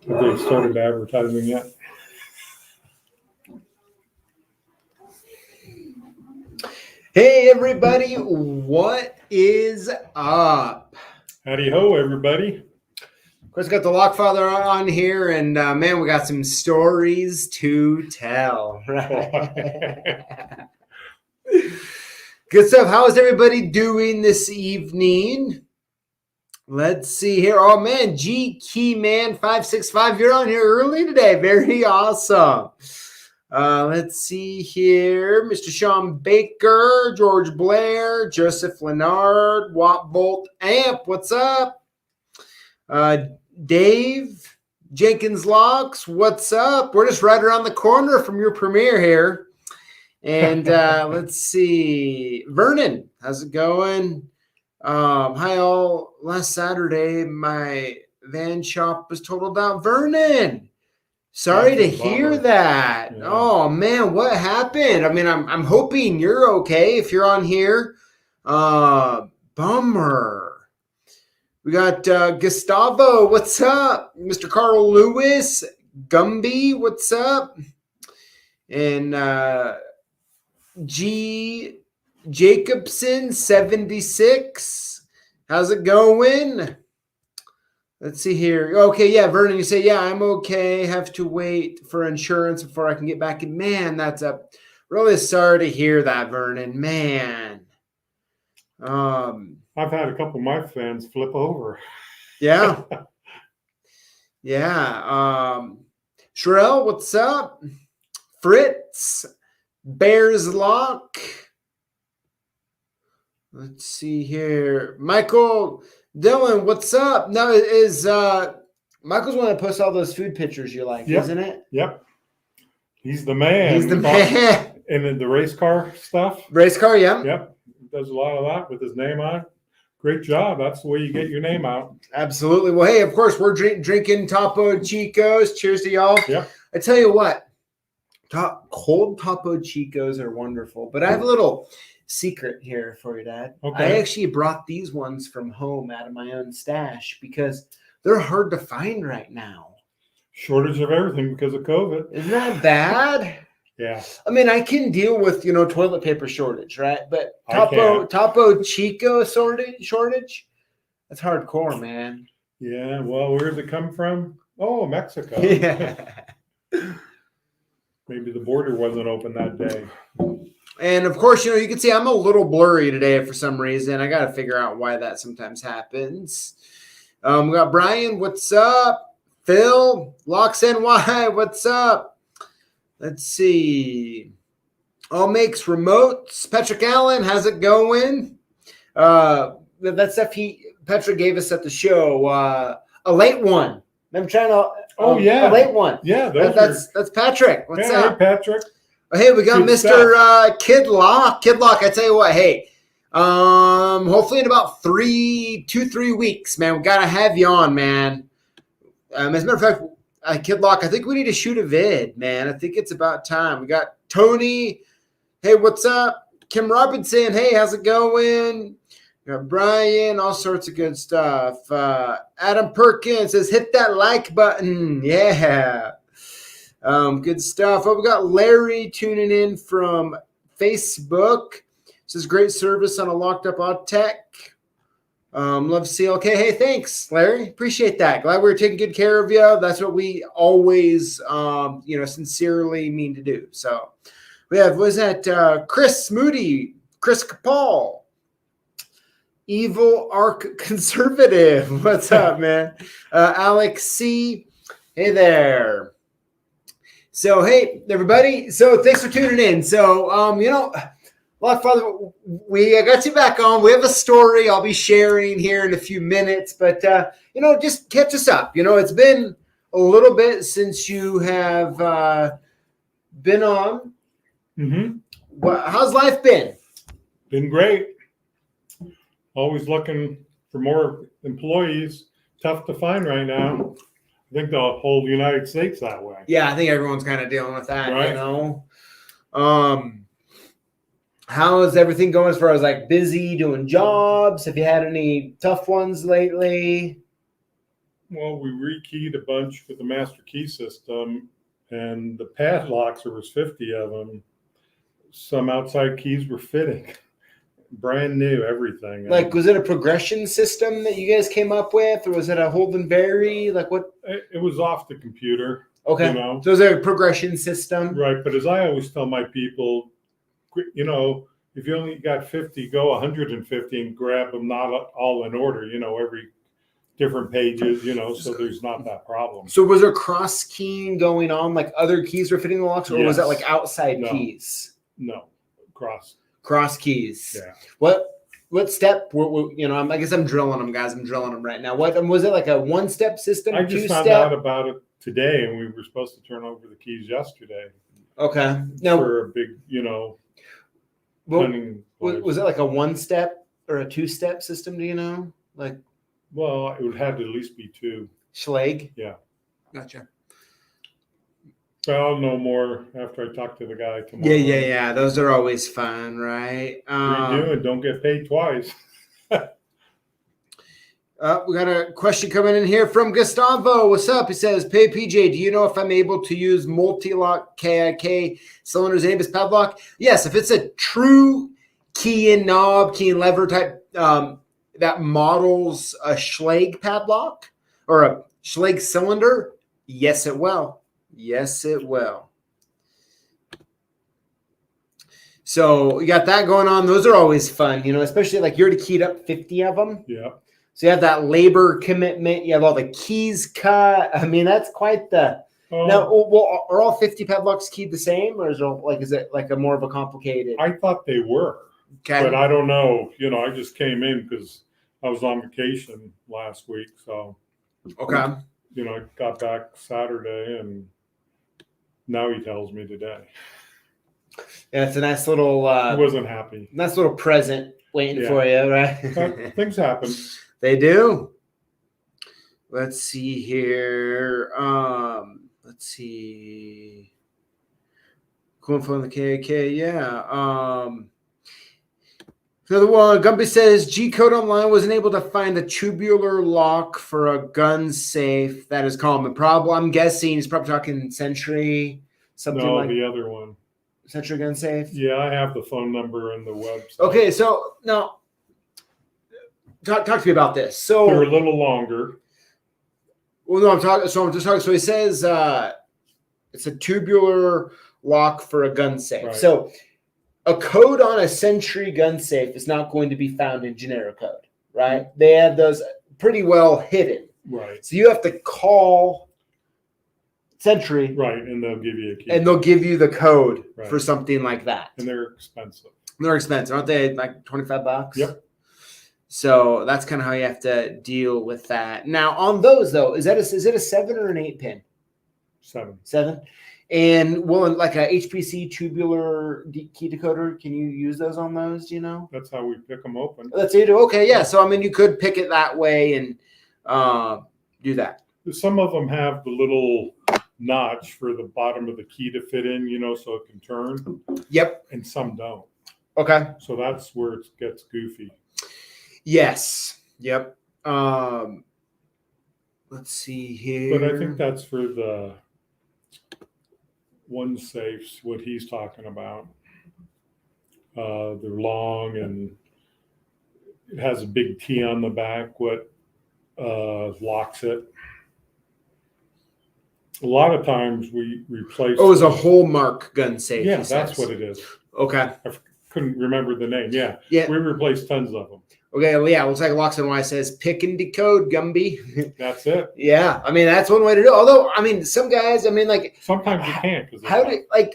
Have they started advertising yet? Hey everybody, what is up? Howdy ho, everybody. Of course, got the Lockfather on here, and man, we got some stories to tell. Good stuff. How is everybody doing this evening? Let's see here. Oh man, G Keyman 565, you're on here early today. Very awesome. Let's see here. Mr. Sean Baker, George Blair, Joseph Leonard, Watt Bolt Amp, what's up? Dave Jenkins Locks, what's up? We're just right around the corner from your premiere here. And let's see. Vernon, how's it going? Hi all. Last Saturday, my van shop was totaled out. Vernon, sorry to hear that. Yeah. Oh man, what happened? I mean, I'm hoping you're okay if you're on here. Bummer. We got Gustavo, what's up? Mr. Carl Lewis, Gumby, what's up? And G Jacobson 76. How's it going? Let's see here. Okay, yeah, Vernon, you say, yeah, I'm okay. Have to wait for insurance before I can get back in. Man, that's a really sorry to hear that, Vernon. Man. I've had a couple of my fans flip over. Yeah. Yeah. Sherelle, what's up? Fritz, Bears Lock. Let's see here. Michael Dylan, what's up? No, is Michael's one that posts all those food pictures you like, yep. Isn't it? Yep. He's the man. He's the man. And then the race car stuff. Race car, yeah. Yep. Does a lot of that with his name on it. Great job. That's the way you get your name out. Absolutely. Well, hey, of course, we're drinking Topo Chicos. Cheers to y'all. Yep. I tell you what, cold Topo Chicos are wonderful. But I have a little secret here for you, Dad. Okay. I actually brought these ones from home out of my own stash because they're hard to find right now. Shortage of everything because of COVID. Isn't that bad? Yeah. I mean, I can deal with, toilet paper shortage, right? But Topo Chico shortage, that's hardcore, man. Yeah. Well, where does it come from? Oh, Mexico. Yeah. Maybe the border wasn't open that day. And of course, you can see I'm a little blurry today for some reason. I got to figure out why that sometimes happens. We got Brian, what's up? Phil, Locks NY, what's up? Let's see. All Makes Remotes. Patrick Allen, how's it going? That stuff Patrick gave us at the show. A late one. I'm trying to. Yeah. A late one. Yeah, that's Patrick. What's up? Hey, Patrick. Oh, hey, we got good Mr. Kid Lock. Kid Lock, I tell you what, hey. Hopefully in about 3 weeks, man. We gotta have you on, man. As a matter of fact, Kid Lock, I think we need to shoot a vid, man. I think it's about time. We got Tony. Hey, what's up? Kim Robinson. Hey, how's it going? We got Brian. All sorts of good stuff. Adam Perkins says, hit that like button. Yeah. Good stuff. Oh, we got Larry tuning in from Facebook. Says, great service on a locked up odd tech. Love to see. Okay, hey, thanks, Larry. Appreciate that. Glad we were taking good care of you. That's what we always, sincerely mean to do. So we have, was that Chris Moody, Chris Capal, Evil Arc Conservative. What's up, man? Alex C. Hey there. So, hey, everybody. So thanks for tuning in. So, Lockfather, we got you back on. We have a story I'll be sharing here in a few minutes, but, just catch us up. It's been a little bit since you have been on. Mm-hmm. How's life been? Been great. Always looking for more employees. Tough to find right now. I think the whole United States that way. Yeah, I think everyone's kind of dealing with that, right. How is everything going as far as busy doing jobs? Have you had any tough ones lately? Well, we rekeyed a bunch with the master key system, and the padlocks, there was 50 of them. Some outside keys were fitting, brand new, everything. Like, was it a progression system that you guys came up with, or was it a hold and vary? Like what? It was off the computer. Okay. You know? So is there a progression system? Right. But as I always tell my people, you know, if you only got 50, go 150 and grab them, not all in order, you know, every different pages, you know, so there's not that problem. So was there cross keying going on, like other keys were fitting the locks, or was that like outside keys? No, cross keys. Yeah. What step were you know? I guess I'm drilling them, guys. I'm drilling them right now. What was it, like a 1-step system? I just found out about it today, and we were supposed to turn over the keys yesterday. Okay. Now for a big, you know, was it like a 1-step or a 2-step system? Do you know? Like, well, it would have to at least be 2. Schlage. Yeah. Gotcha. So I'll know more after I talk to the guy tomorrow. Yeah. Those are always fun, right? Redo and don't get paid twice. We got a question coming in here from Gustavo. What's up? He says, "Hey PJ, do you know if I'm able to use multi-lock KIK cylinders and ABUS padlock?" Yes, if it's a true key and knob, key and lever type that models a Schlage padlock or a Schlage cylinder, yes, it will. Yes, it will. So you got that going on. Those are always fun, you know, especially like you're to keyed up 50 of them. Yeah. So you have that labor commitment. You have all the keys cut. I mean, that's quite the. Now, well, are all 50 padlocks keyed the same, or is it like a more of a complicated? I thought they were, but I don't know. You know, I just came in because I was on vacation last week, so okay. You know, I got back Saturday, and now he tells me today. Yeah, it's a nice little. I wasn't happy. Nice little present waiting for you, right? Things happen. They do. Let's see here. Let's see. Going from the KK, yeah. Another one. Gumby says G Code Online wasn't able to find a tubular lock for a gun safe. That is common problem. I'm guessing he's probably talking Century, something like the other one. Century gun safe. Yeah, I have the phone number and the website. Okay, so now talk to me about this. So they're a little longer. Well, no, I'm talking. So I'm just talking. So he says it's a tubular lock for a gun safe. Right. So a code on a Century gun safe is not going to be found in generic code, right? They have those pretty well hidden. Right. So you have to call Century. Right, and they'll give you a key. And they'll give you the code for something like that. And they're expensive. They're expensive, aren't they? Like $25? Yep. So that's kind of how you have to deal with that. Now on those though, is it a 7 or an 8 pin? 7. 7. And like a HPC tubular key decoder, can you use those on those? Do you know? That's how we pick them open. That's it. Okay, yeah. So I mean, you could pick it that way and do that. Some of them have the little notch for the bottom of the key to fit in, you know, so it can turn. Yep. And some don't. Okay. So that's where it gets goofy. Yes. Yep. Let's see here. But I think that's for the one safes, what he's talking about. They're long and it has a big T on the back, what locks it. A lot of times we replace. Oh, it's a Hallmark gun safe. Yeah, that's what it is. Okay. I couldn't remember the name. Yeah. Yeah. We replaced tons of them. Okay, well, yeah, looks like Locks and Y says pick and decode, Gumby. That's it. Yeah, I mean, that's one way to do it. Although, I mean, some guys, I mean, like. Sometimes you can't.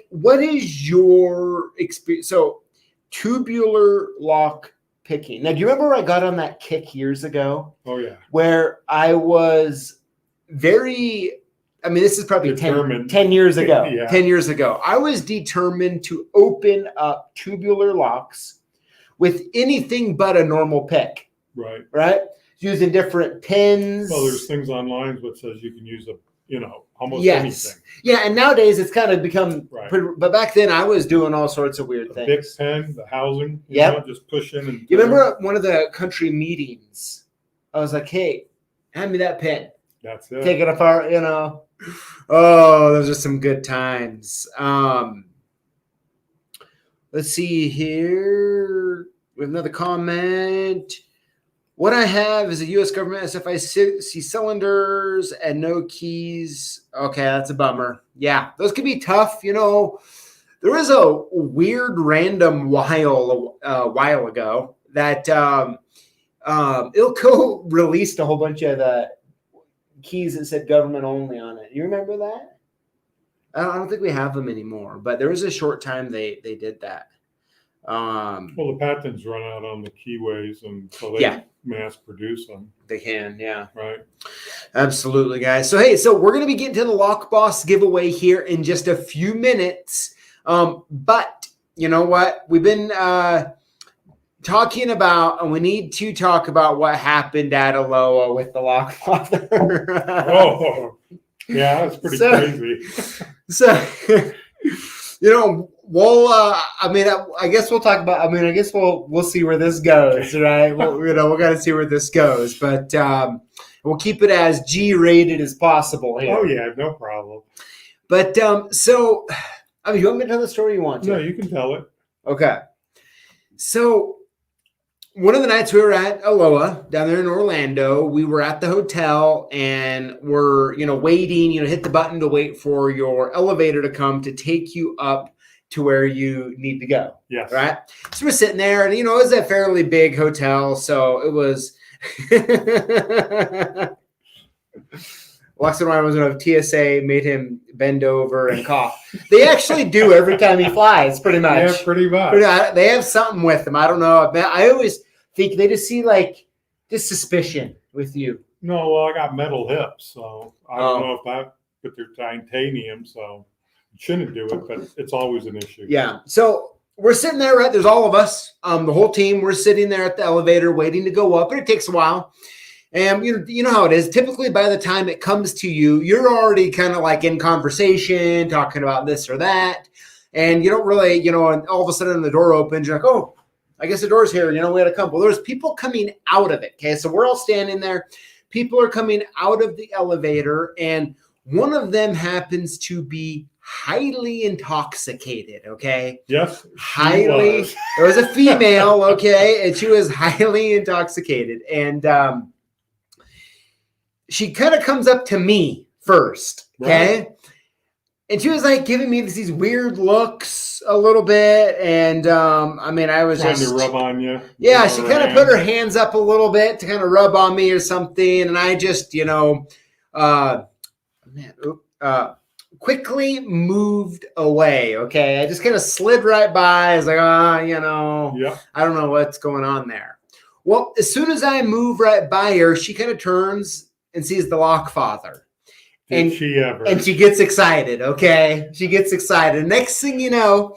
What is your experience? So, tubular lock picking. Now, do you remember where I got on that kick years ago? Oh, yeah. Where I was very, I mean, this is probably 10 years ago. Yeah. 10 years ago. I was determined to open up tubular locks with anything but a normal pick. Right. Right? Using different pins. Well, there's things online that says you can use almost anything. Yeah, and nowadays it's kind of become pretty, but back then I was doing all sorts of weird things. Big pen, the housing, just push in and you remember one of the country meetings? I was like, hey, hand me that pen. That's it. take it apart, you know. Oh, those are some good times. Let's see here. We have another comment. What I have is a U.S. government SFIC cylinders and no keys. Okay, that's a bummer. Yeah, those could be tough. You know, there was a weird random while ago that Ilco released a whole bunch of the keys that said government only on it. You remember that? I don't think we have them anymore, but there was a short time they did that. Well, the patents run out on the keyways, and so they mass produce them. They can, yeah. Right. Absolutely, guys. So, hey, we're going to be getting to the Lock Boss giveaway here in just a few minutes. But you know what? We've been talking about, and we need to talk about what happened at Aloha with the Lockfather. Oh, yeah, that's pretty crazy. So, you know, we'll. I guess we'll talk about. I guess we'll see where this goes, right? We got to see where this goes, but we'll keep it as G-rated as possible here. Oh yeah, no problem. But so, you want me to tell the story you want to? No, you can tell it. Okay. So, one of the nights we were at Aloha down there in Orlando, we were at the hotel and we're, waiting, hit the button to wait for your elevator to come to take you up to where you need to go. Yes. Right. So we're sitting there and, it was a fairly big hotel. So it was, Lexington Ryan was going to TSA, made him bend over and cough. They actually do every time he flies, pretty much. Yeah, pretty much. They have something with them. I don't know. I always think they just see just suspicion with you. No, well, I got metal hips, so I don't know if that, but they're titanium, so shouldn't do it, but it's always an issue. Yeah. So we're sitting there, right? There's all of us, the whole team. We're sitting there at the elevator waiting to go up, and it takes a while. And you know how it is. Typically, by the time it comes to you, you're already kind of in conversation, talking about this or that. And you don't really, and all of a sudden the door opens. You're like, oh, I guess the door's here. We had to come. Well, there's people coming out of it. Okay. So we're all standing there. People are coming out of the elevator. And one of them happens to be highly intoxicated. Okay. Yes. Highly. It was a female. Okay. And she was highly intoxicated. And, she kind of comes up to me first, okay? Right. And she was giving me these weird looks a little bit. And, I was trying to rub on you. Yeah, she kind of put her hands up a little bit to kind of rub on me or something. And I just, quickly moved away, okay? I just kind of slid right by. I was like, yeah. I don't know what's going on there. Well, as soon as I move right by her, she kind of turns and sees the Lockfather. Did she ever? And she gets excited, okay? She gets excited. Next thing you know,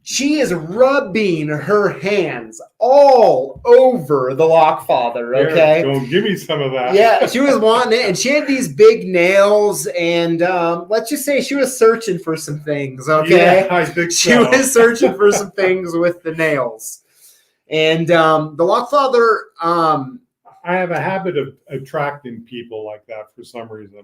she is rubbing her hands all over the Lockfather, okay? Go give me some of that. Yeah, she was wanting it. And she had these big nails. And let's just say she was searching for some things, okay? Yeah, I think so. She was searching for some things with the nails. And the Lockfather... I have a habit of attracting people like that for some reason.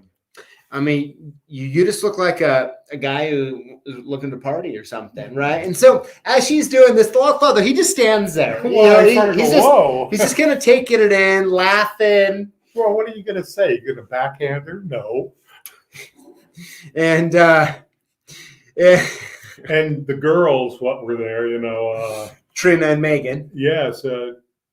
You just look like a guy who is looking to party or something, right? And so as she's doing this, the Lockfather, he just stands there. He's just kind of taking it in, laughing. Well, what are you going to say? You're going to backhand her? No. And yeah. And the girls, what were there, Trina and Megan. Yes.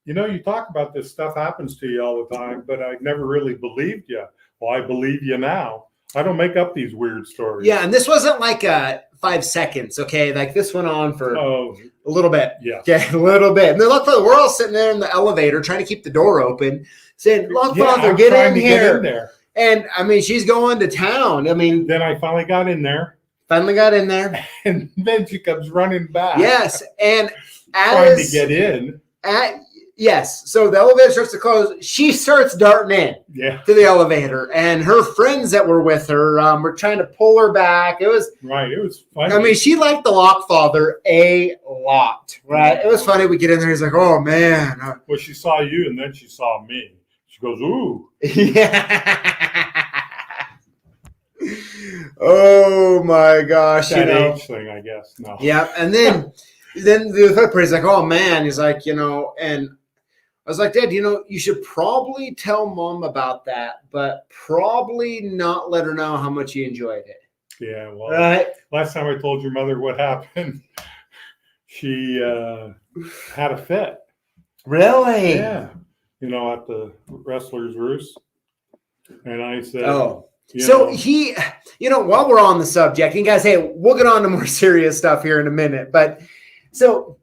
You talk about this stuff happens to you all the time, but I never really believed you. Well, I believe you now. I don't make up these weird stories. Yeah, and this wasn't 5 seconds, okay? This went on for a little bit. Yeah. Okay, a little bit. And the Lockfather, we're all sitting there in the elevator trying to keep the door open, saying, Lockfather, get in here. Get in there. And she's going to town. Then I finally got in there. And then she comes running back. Yes, and trying to get in. Yes. So the elevator starts to close. She starts darting in to the elevator, and her friends that were with her were trying to pull her back. It was right. It was funny. She liked the Lockfather a lot, right? It was funny. We get in there. He's like, "Oh man." Well, she saw you, and then she saw me. She goes, "Ooh." Yeah. Oh my gosh, that age thing, I guess. No. Yeah, and then the third part is like, oh man, he's like, and I was like, Dad, you should probably tell Mom about that, but probably not let her know how much you enjoyed it. Yeah, well, Right? last time I told your mother what happened, she had a fit. Really? Yeah, at the Wrestler's Roost, and I said, Oh. So he, while we're on the subject, and guys, hey, we'll get on to more serious stuff here in a minute, but so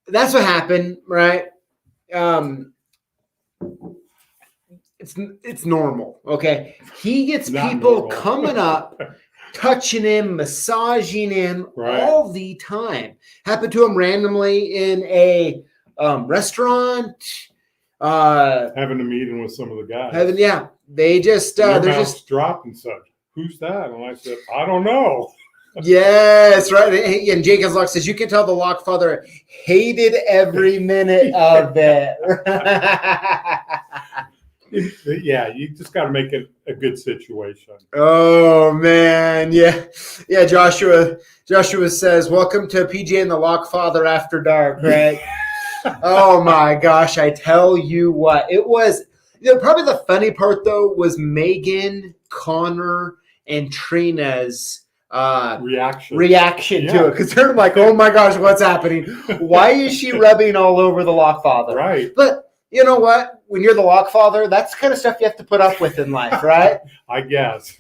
that's what happened, right? It's normal, okay? He gets Not people normal. coming up, touching him, massaging him all the time. Happened to him randomly in a restaurant. Having a meeting with some of the guys. They just Their they're mouths just dropped and said, "Who's that?" And I said, "I don't know." Yes, right. And Jacob's Lock says you can tell the Lockfather hated every minute of it. Yeah, you just got to make it a good situation. Oh man, yeah. Joshua says, "Welcome to PJ and the Lockfather After Dark." Right? Oh my gosh, I tell you what, it was. Probably the funny part though was Megan, Connor, and Trina's reaction to it, because they're like, oh my gosh, what's happening? Why is she rubbing all over the Lockfather? Right. But you know what? When you're the Lockfather, that's the kind of stuff you have to put up with in life, right? I guess.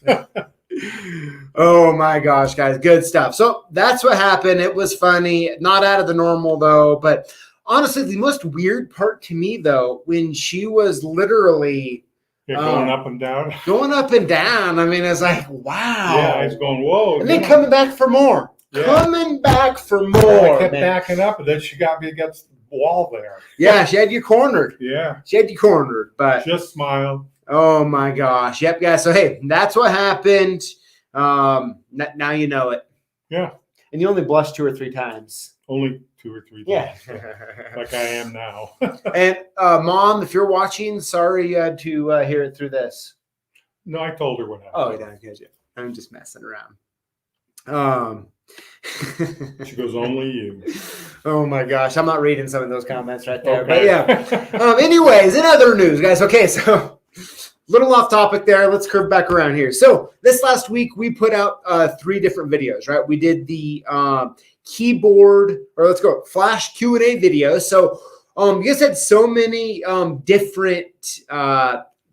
Oh my gosh, guys, good stuff. So that's what happened. It was funny, not out of the normal though, but honestly, the most weird part to me though, when she was literally going up and down. Going up and down. I mean, it's like, wow. Yeah, I was going, whoa. And then coming back for more. Yeah. Coming back for more. I kept backing up, and then she got me against the wall there. Yeah, she had you cornered. Yeah. She had you cornered, but just smile. Oh my gosh. Yep, guys. So hey, that's what happened. Now you know it. Yeah. And you only blushed 2 or 3 times. Only 2 or 3 times. Yeah. Like I am now. And Mom, if you're watching, sorry you had to hear it through this. No, I told her what happened. Oh, yeah, good. I'm just messing around. She goes, only you. Oh my gosh, I'm not reading some of those comments right there. Okay. But yeah. Anyways, in other news, guys. Okay, so little off topic there. Let's curve back around here. So this last week we put out 3 different videos, right? We did the Flash Q&A video. So you guys had so many different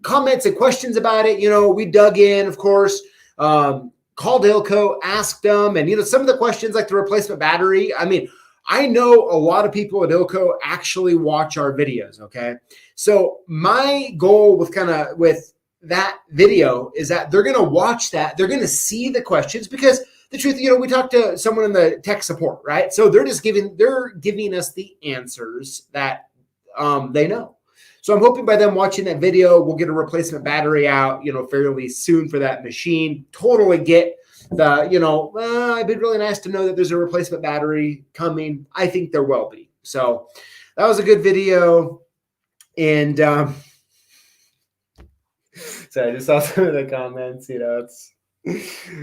comments and questions about it. We dug in, of course. Called Ilco, asked them, and some of the questions like the replacement battery. I mean, I know a lot of people at Ilco actually watch our videos. Okay, so my goal with that video is that they're going to watch that, they're going to see the questions, because the truth, we talked to someone in the tech support, right? So they're giving us the answers that they know. So I'm hoping by them watching that video, we'll get a replacement battery out, fairly soon for that machine. Totally get the, it'd be really nice to know that there's a replacement battery coming. I think there will be. So that was a good video. And so I just saw some of the comments, it's,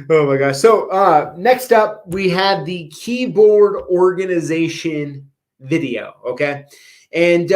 oh my gosh. So next up, we had the keyboard organization video. Okay. And,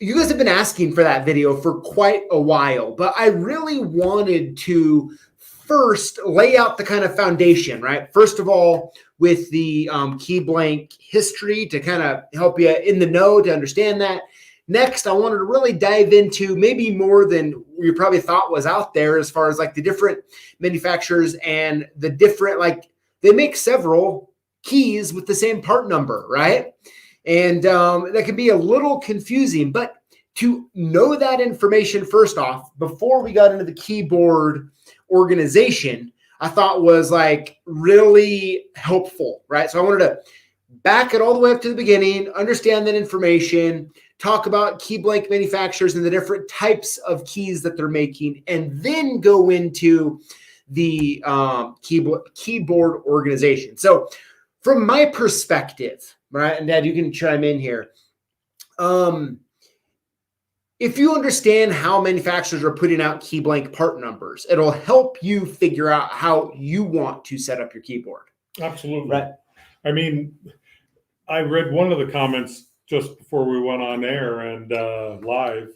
you guys have been asking for that video for quite a while, but I really wanted to first lay out the kind of foundation, right? First of all, with the KeyBlank history to kind of help you in the know to understand that. Next, I wanted to really dive into maybe more than you probably thought was out there as far as like the different manufacturers and the different, like they make several keys with the same part number, right? And that can be a little confusing, but to know that information first off, before we got into the keyboard organization, I thought was like really helpful, right? So I wanted to back it all the way up to the beginning, understand that information, talk about KeyBlank manufacturers and the different types of keys that they're making, and then go into the keyboard organization. So from my perspective, right, and Dad, you can chime in here. if you understand how manufacturers are putting out key blank part numbers, it'll help you figure out how you want to set up your keyboard. Absolutely. Right. I mean, I read one of the comments just before we went on air and live,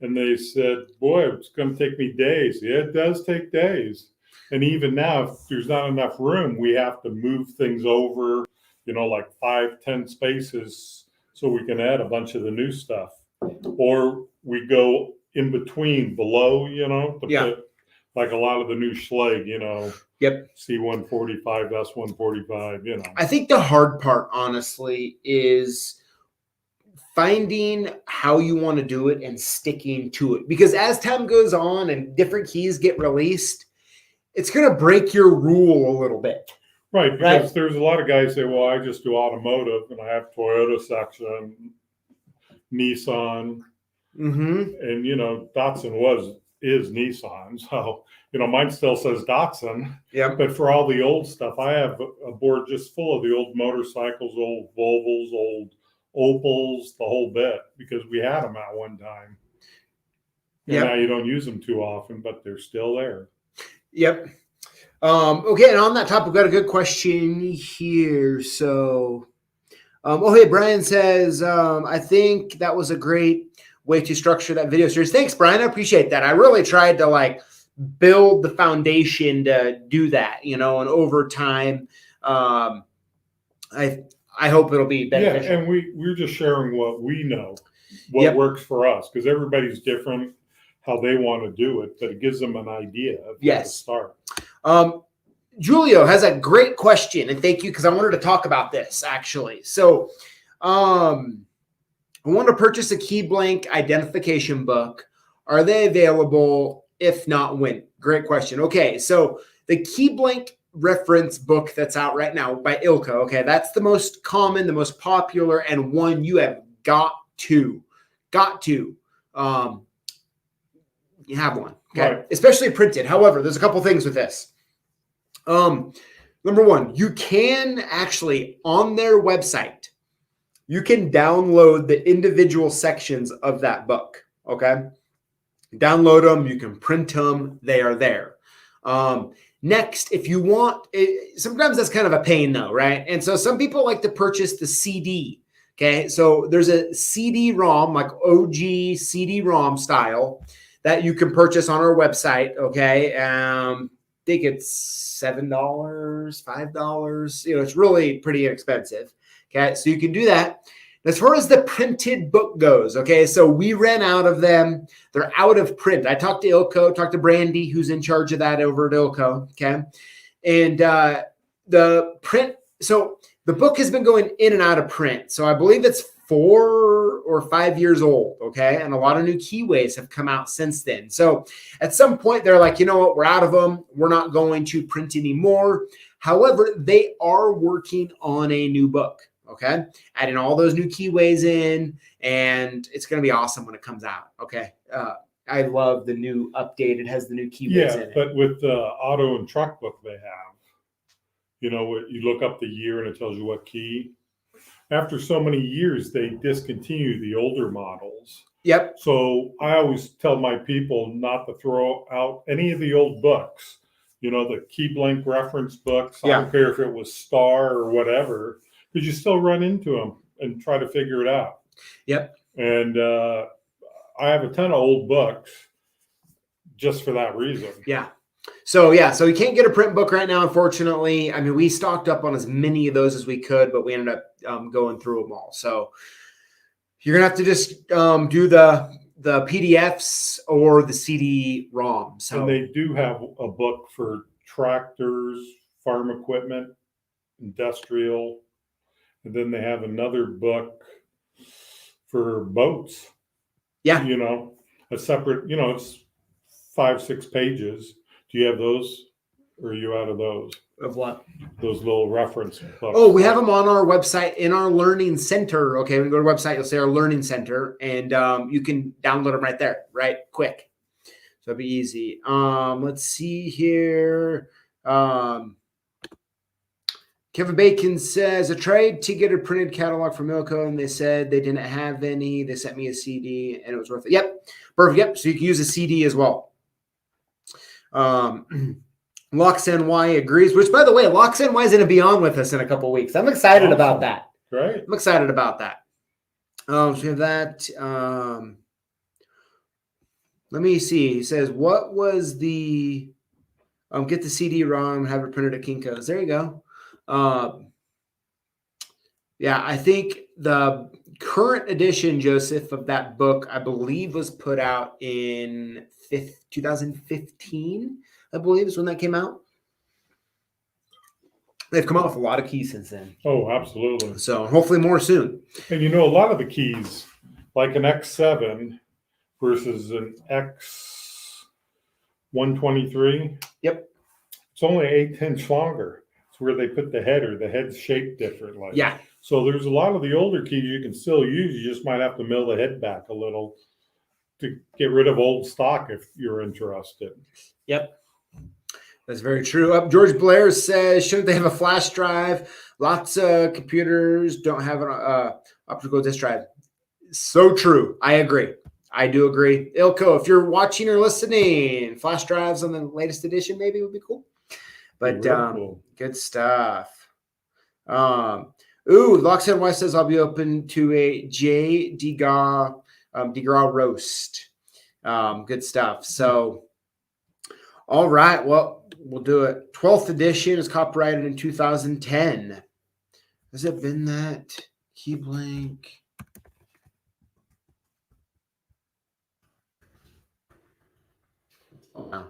and they said, boy, it's going to take me days. Yeah, it does take days. And even now, if there's not enough room, we have to move things over, like 5-10 spaces so we can add a bunch of the new stuff. Or we go in between below, to put like a lot of the new Schlage, Yep. C145, S145, I think the hard part, honestly, is finding how you want to do it and sticking to it. Because as time goes on and different keys get released, it's going to break your rule a little bit. Right, because there's a lot of guys say, well, I just do automotive and I have Toyota section, Nissan, and, Datsun is Nissan. So, mine still says Datsun. Yeah. But for all the old stuff, I have a board just full of the old motorcycles, old Volvos, old Opals, the whole bit, because we had them at one time. And now you don't use them too often, but they're still there. Yep. Okay, and on that topic, we've got a good question here. So, hey, Brian says, I think that was a great way to structure that video series. Thanks, Brian. I appreciate that. I really tried to build the foundation to do that, and over time, I hope it'll be beneficial. Yeah, and we're just sharing what we know, what works for us, because everybody's different how they want to do it, but it gives them an idea of how to start. Julio has a great question, and thank you, because I wanted to talk about this actually. So, I want to purchase a key blank identification book. Are they available? If not, when? Great question. Okay, so the key blank reference book that's out right now by ILCA. Okay, that's the most common, the most popular, and one you have got to you have one. Okay, right. Especially printed. However, there's a couple things with this. Number one, you can actually, on their website, you can download the individual sections of that book. Okay, download them. You can print them. They are there. Next, if you want, sometimes that's kind of a pain though, right? And so some people like to purchase the CD. Okay, so there's a CD-ROM, like OG CD-ROM style, that you can purchase on our website. Okay, I think it's $7, $5. It's really pretty inexpensive. Okay, so you can do that. As far as the printed book goes, okay, so we ran out of them. They're out of print. I talked to Ilco, talked to Brandy, who's in charge of that over at Ilco, okay? And the print, so the book has been going in and out of print. So I believe it's 4 or 5 years old, okay? And a lot of new keyways have come out since then. So at some point, they're like, you know what, we're out of them. We're not going to print anymore. However, they are working on a new book. Okay, adding all those new keyways in, and it's going to be awesome when it comes out. Okay, I love the new update. It has the new keyways in it. But with the auto and truck book they have, you look up the year and it tells you what key. After so many years, they discontinue the older models. Yep. So I always tell my people not to throw out any of the old books. The key blank reference books. I don't care if it was Star or whatever. Because you still run into them and try to figure it out. Yep. And I have a ton of old books just for that reason. Yeah. So you can't get a print book right now, unfortunately. I mean, we stocked up on as many of those as we could, but we ended up going through them all. So you're going to have to just do the PDFs or the CD-ROM. So. And they do have a book for tractors, farm equipment, industrial. And then they have another book for boats. Yeah. A separate, it's 5-6 pages. Do you have those? Or are you out of those? Of what? Those little reference books. Oh, we have them on our website in our learning center. Okay, when you go to our website, you'll see our learning center, and you can download them right there, right? Quick. So it'll be easy. Let's see here. Okay, Kevin Bacon says, I tried to get a printed catalog from Ilco, and they said they didn't have any. They sent me a CD, and it was worth it. Yep. Perfect. Yep. So you can use a CD as well. Lux NY agrees, which, by the way, Lux NY is going to be on with us in a couple weeks. I'm excited about that. Right. I'm excited about that. So we have that. Let me see. He says, what was the get the CD-ROM and have it printed at Kinko's? There you go. Yeah, I think the current edition, Joseph, of that book, I believe, was put out in 2015, I believe is when that came out. They've come out with a lot of keys since then. Oh, absolutely. So hopefully more soon. And a lot of the keys, like an X7 versus an X123. Yep. It's only 1/8 longer. It's where they put the header. The head's shaped differently. Yeah. So there's a lot of the older keys you can still use. You just might have to mill the head back a little to get rid of old stock if you're interested. Yep. That's very true. George Blair says, shouldn't they have a flash drive? Lots of computers don't have an optical disk drive. So true. I agree. I do agree. Ilco, if you're watching or listening, flash drives on the latest edition maybe would be cool. But Cool. Good stuff. Loxhead West says, I'll be open to a J. Degas roast. Good stuff. So, all right. Well, we'll do it. 12th edition is copyrighted in 2010. Has it been that? Key blank. Oh, wow.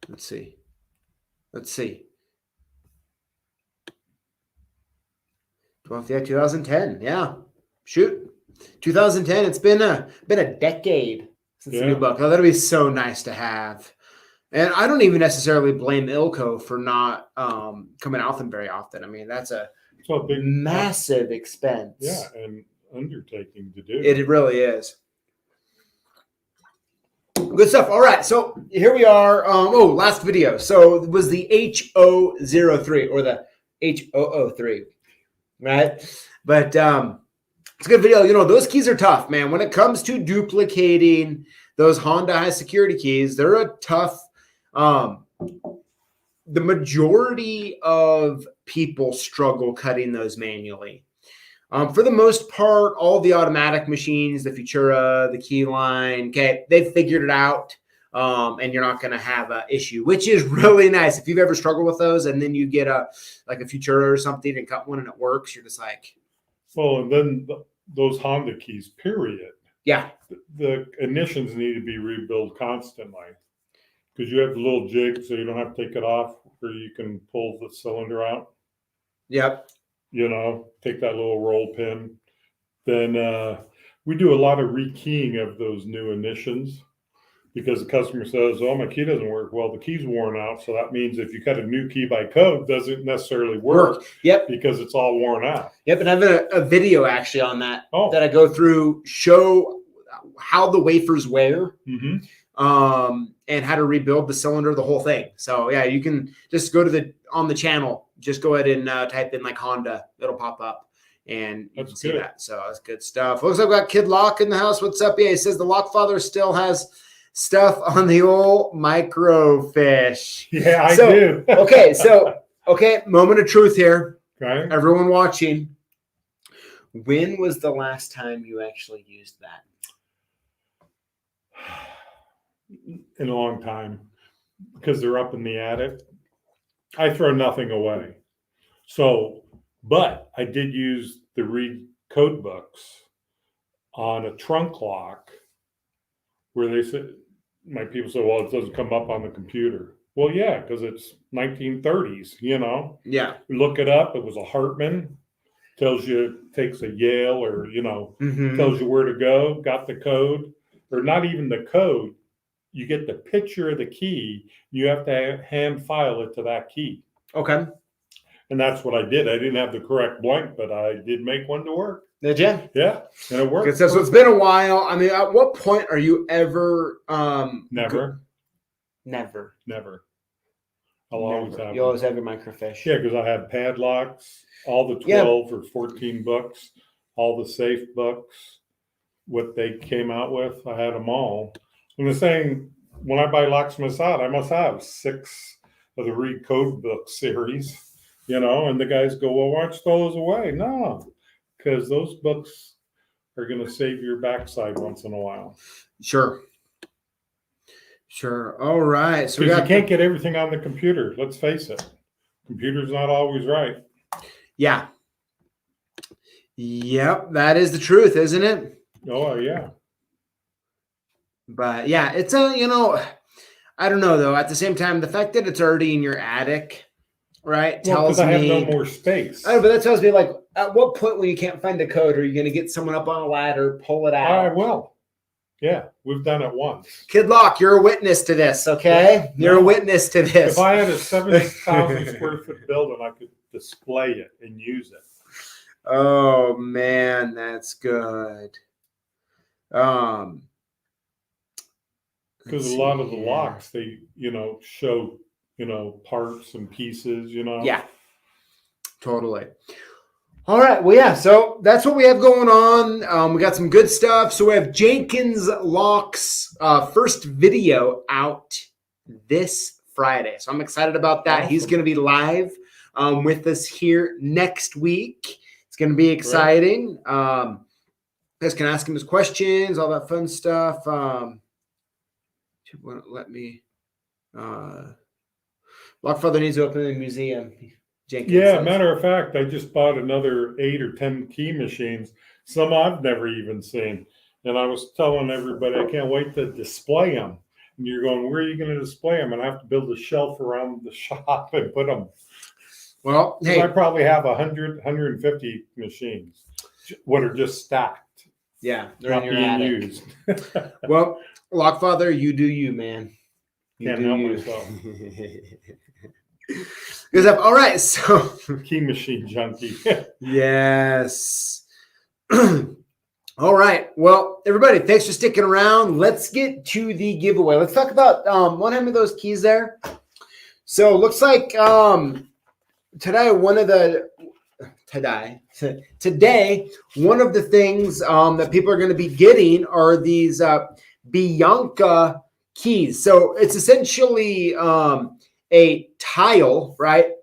Let's see. 12th, yeah, 2010. Yeah. Shoot. 2010. It's been a decade since the new book. Oh, that'd be so nice to have. And I don't even necessarily blame Ilco for not coming out with them very often. I mean, that's a big, massive expense. Yeah, and undertaking to do. It really is. Good stuff. All right, so here we are. Last video. So it was the H003 or the H003, right? But it's a good video. Those keys are tough, man. When it comes to duplicating those Honda high security keys, they're a tough. The majority of people struggle cutting those manually. For the most part, all the automatic machines, the Futura, the Keyline, okay, they've figured it out, and you're not going to have an issue, which is really nice. If you've ever struggled with those, and then you get a Futura or something and cut one and it works, you're just like, well, and then those Honda keys, period. Yeah, the ignitions need to be rebuilt constantly because you have the little jig, so you don't have to take it off, or you can pull the cylinder out. Yep. Take that little roll pin. Then we do a lot of rekeying of those new ignitions because the customer says, oh, my key doesn't work. Well, the key's worn out. So that means if you cut a new key by code, doesn't necessarily work. Yep. Because it's all worn out. Yep. And I have a video actually on that that I go through, show how the wafers wear. Mm-hmm. And how to rebuild the cylinder, the whole thing. So yeah, you can just go to on the channel, just go ahead and type in like Honda, it'll pop up and you can see that. So that's good stuff. Looks like I've got Kid Lock in the house. What's up? Yeah, he says the Lockfather still has stuff on the old microfiche. Yeah, I do. Okay, moment of truth here. Okay. Everyone watching. When was the last time you actually used that? In a long time, because they're up in the attic. I throw nothing away. So, but I did use the Reed code books on a trunk lock where they said, my people say, well, it doesn't come up on the computer. Well, yeah, because it's 1930s, Yeah. We look it up. It was a Hartman. Tells you, takes a Yale or, tells you where to go, got the code, or not even the code. You get the picture of the key. You have to hand file it to that key. Okay. And that's what I did. I didn't have the correct blank, but I did make one to work. Did you? Yeah, and it worked. So it's been a while. I mean, at what point are you ever? Never. Never. Never. I'll always Never. have You them. always have your microfiche. Yeah, because I have padlocks, all the Yeah. 12 or 14 books, all the safe books, what they came out with. I had them all. I'm just saying, when I buy Locksmith's Out, I must have 6 of the Read Code book series, and the guys go, well, why don't you throw those away? No, because those books are going to save your backside once in a while. Sure. All right. So we Because got you can't get everything on the computer. Let's face it. Computer's not always right. Yeah. Yep, that is the truth, isn't it? Oh, yeah. But yeah, it's I don't know though. At the same time, the fact that it's already in your attic, right, Well, tells because I me. have no more space. I know, but that tells me, like, at what point when you can't find the code, are you going to get someone up on a ladder, pull it out? I will. Yeah, we've done it once. Kid Lock, you're a witness to this, okay? You're a witness to this. If I had a 70,000 square foot building, I could display it and use it. Oh man, that's good. Because let's a lot of see the here. locks, they, show, parts and pieces, Yeah, totally. All right. Well, yeah. So that's what we have going on. We got some good stuff. So we have Jenkins Locks first video out this Friday. So I'm excited about that. Awesome. He's going to be live with us here next week. It's going to be exciting. You guys can ask him his questions, all that fun stuff. Let me. Lockfather needs to open a museum. Jenkins Yeah, says. matter of fact, I just bought another 8 or 10 key machines, some I've never even seen. And I was telling everybody, I can't wait to display them. And you're going, where are you going to display them? And I have to build a shelf around the shop and put them. Well, hey, I probably have 100, 150 machines, what are just stacked, yeah, they're not in your being attic. used. Well, Lockfather, you do you, man. You Can't do help you. myself. Good stuff. All right, so Key machine junkie. yes. All right. Well, everybody, thanks for sticking around. Let's get to the giveaway. Let's talk about what happened to those keys there. So it looks like today one of the things that people are going to be getting are these Bianca keys. So it's essentially a tile, right,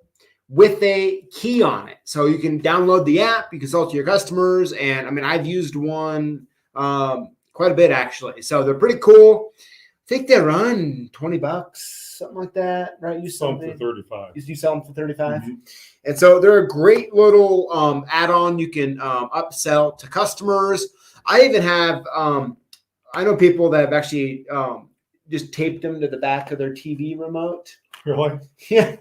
with a key on it. So you can download the app, you can sell it to your customers. And I mean, I've used one quite a bit actually. So they're pretty cool. I think they run $20, something like that, right? You sell Some for 35. You sell them for 35. Mm-hmm. And so they're a great little add-on you can upsell to customers. I even have, I know people that have actually just taped them to the back of their TV remote. Really? Yeah.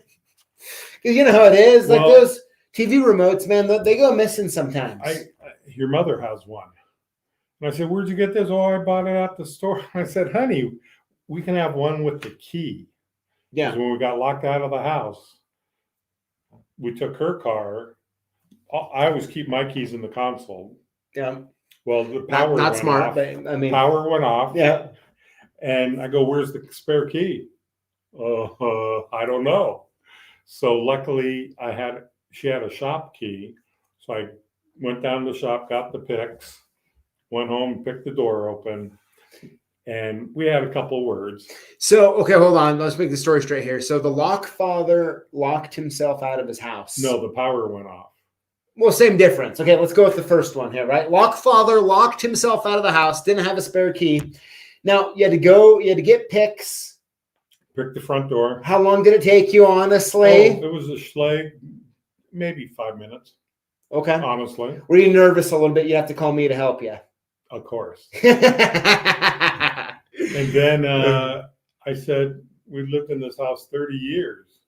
Because you know how it is. Like Well, those TV remotes, man, they go missing sometimes. Your mother has one. And I said, where'd you get this? Oh, I bought it at the store. I said, honey, we can have one with the key. Yeah. Because when we got locked out of the house, we took her car. I always keep my keys in the console. Yeah. Well, the power Not went smart, off. but I mean, Power went off. yeah. And I go, where's the spare key? I don't know. So luckily she had a shop key. So I went down to the shop, got the picks, went home, picked the door open, and we had a couple of words. So, okay, hold on. Let's make the story straight here. So the Lockfather locked himself out of his house. No, the power went off. Well, same difference. Okay, let's go with the first one here, right? Lockfather locked himself out of the house, didn't have a spare key. Now, you had to get picks. Picked the front door. How long did it take you, honestly? Oh, it was a Schlage, maybe 5 minutes, Okay. honestly. Were you nervous a little bit? You have to call me to help you. Of course. Yeah. And then I said, we lived in this house 30 years.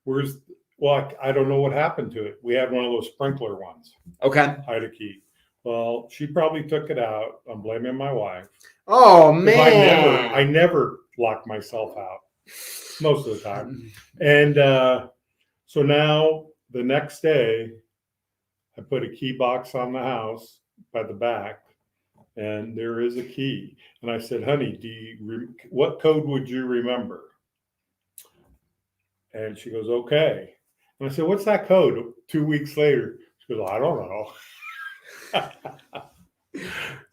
I don't know what happened to it. We had one of those sprinkler ones. Okay. I had a key. Well, she probably took it out. I'm blaming my wife. Oh, 'Cause man. I never lock myself out most of the time. And so now the next day, I put a key box on the house by the back, and there is a key. And I said, honey, what code would you remember? And she goes, okay. And I said, what's that code? 2 weeks later, she goes, I don't know.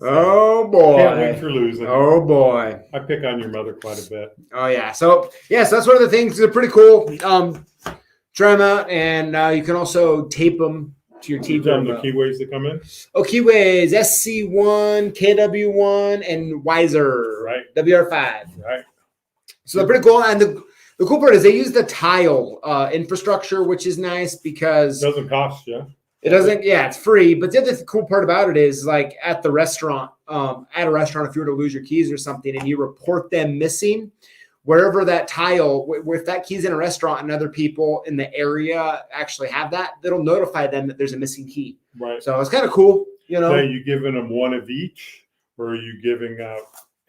Oh boy. Can't win for losing. Oh boy. I pick on your mother quite a bit. Oh yeah. So that's one of the things that are pretty cool. Try them out, and you can also tape them to your TV. Tell them the keyways that come in. Oh, keyways: SC1, KW1, and Wiser. Right. WR5. Right. So they're pretty cool, and the cool part is they use the tile infrastructure, which is nice because It doesn't cost you. it doesn't. Yeah, it's free. But the other cool part about it is, like at the restaurant, if you were to lose your keys or something, and you report them missing, wherever that tile, if that key's in a restaurant and other people in the area actually have that, that'll notify them that there's a missing key. Right. So it's kind of cool, you know. Are you giving them one of each, or are you giving out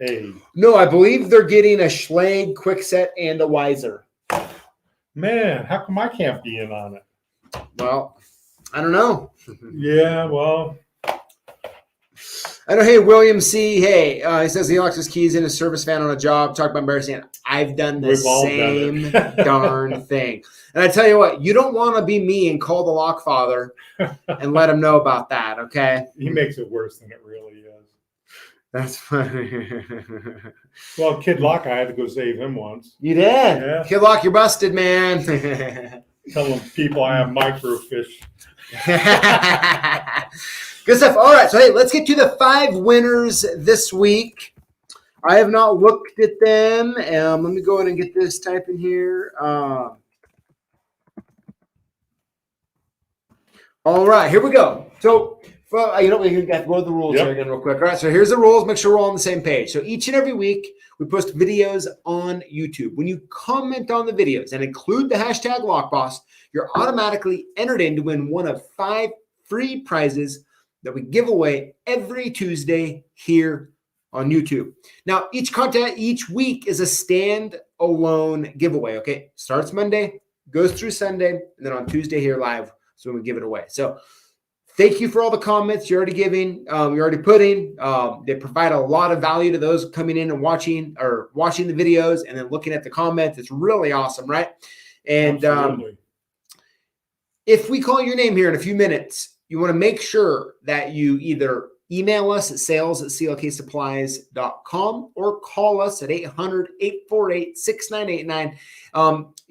a? No, I believe they're getting a Schlage, Kwikset, and a Wiser. Man, how come I can't be in on it? Well, I don't know. Yeah, well, I know. Hey, William C. Hey, he says he locks his keys in his service van on a job. Talk about embarrassing. I've done the We've all done same it. darn thing. And I tell you what, you don't want to be me and call the lock father and let him know about that. Okay. he makes it worse than it really is. That's funny. Well, Kid Lock, I had to go save him once. You did. Yeah. Kid Lock, you're busted, man. Telling people I have microfish. Good stuff. All right. So, hey, let's get to the 5 winners this week. I have not looked at them. Let me go ahead and get this type in here. All right. Here we go. So, we got to go to the rules here again real quick. All right. So, here's the rules. Make sure we're all on the same page. So, each and every week, we post videos on YouTube. When you comment on the videos and include the hashtag LockBoss, you're automatically entered in to win one of 5 free prizes that we give away every Tuesday here on YouTube. Now, each week is a stand-alone giveaway, okay? Starts Monday, goes through Sunday, and then on Tuesday here live, so we give it away. So thank you for all the comments you're already giving, you're already putting. They provide a lot of value to those coming in and watching the videos and then looking at the comments. It's really awesome, right? And if we call your name here in a few minutes, you want to make sure that you either email us at sales@clksupplies.com or call us at 800-848-6989.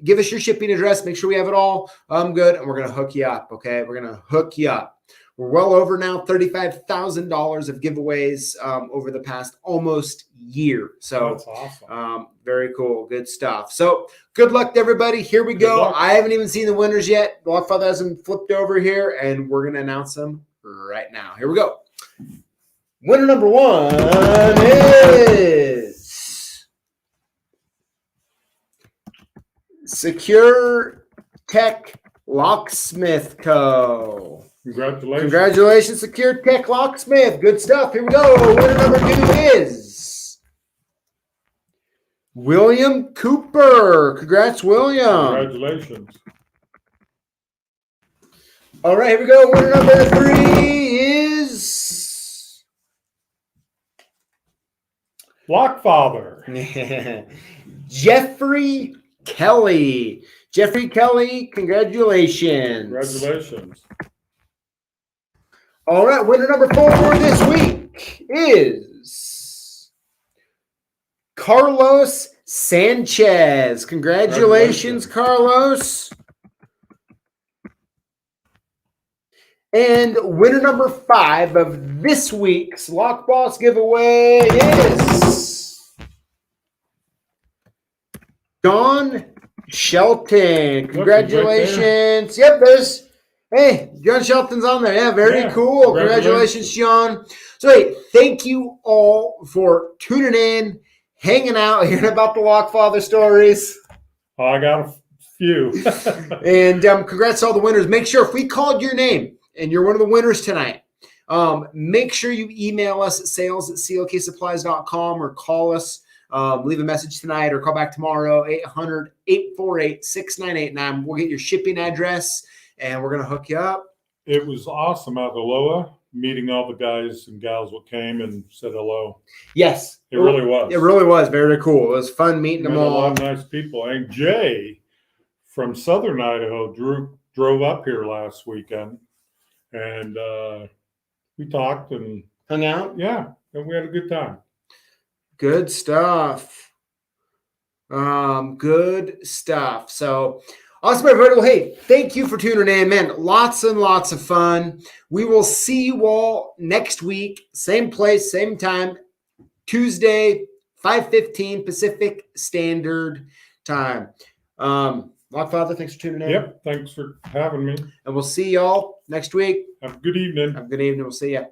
Give us your shipping address. Make sure we have it all good, and we're going to hook you up, okay? We're going to hook you up. We're well over now $35,000 of giveaways over the past almost year. So that's awesome. Very cool. Good stuff. So good luck to everybody. Here we go. I haven't even seen the winners yet. The Lockfather hasn't flipped over here, and we're going to announce them right now. Here we go. Winner number 1 is Secure Tech Locksmith Co. Congratulations, Secure Tech Locksmith. Good stuff. Here we go. Winner number 2 is William Cooper. Congrats, William. Congratulations. All right, here we go. Winner number 3 is Lockfather. Jeffrey Kelly. Jeffrey Kelly, congratulations. Congratulations. All right, winner number 4 this week is Carlos Sanchez. Congratulations, Carlos. And winner number 5 of this week's Lock Boss giveaway is Don Shelton. Congratulations. Yep, hey, John Shelton's on there. Yeah, very cool. Congratulations, John. So, hey, thank you all for tuning in, hanging out, hearing about the Lockfather stories. Oh, I got a few. And congrats to all the winners. Make sure if we called your name and you're one of the winners tonight, make sure you email us at sales@clksupplies.com or call us. Leave a message tonight or call back tomorrow, 800-848-6989. We'll get your shipping address, and we're going to hook you up. It was awesome out at Aloha, meeting all the guys and gals that came and said hello. Yes. It really was. It really was very cool. It was fun meeting them all. A lot of nice people. And Jay from Southern Idaho drove up here last weekend, and we talked and Hung out. yeah, and we had a good time. Good stuff. Good stuff. So awesome, everybody. Well, hey, thank you for tuning in, man. Lots and lots of fun. We will see you all next week, same place, same time, Tuesday, 5:15 Pacific Standard Time. Lockfather, thanks for tuning in. Yep, thanks for having me. And we'll see y'all next week. Have a good evening. Have a good evening. We'll see you.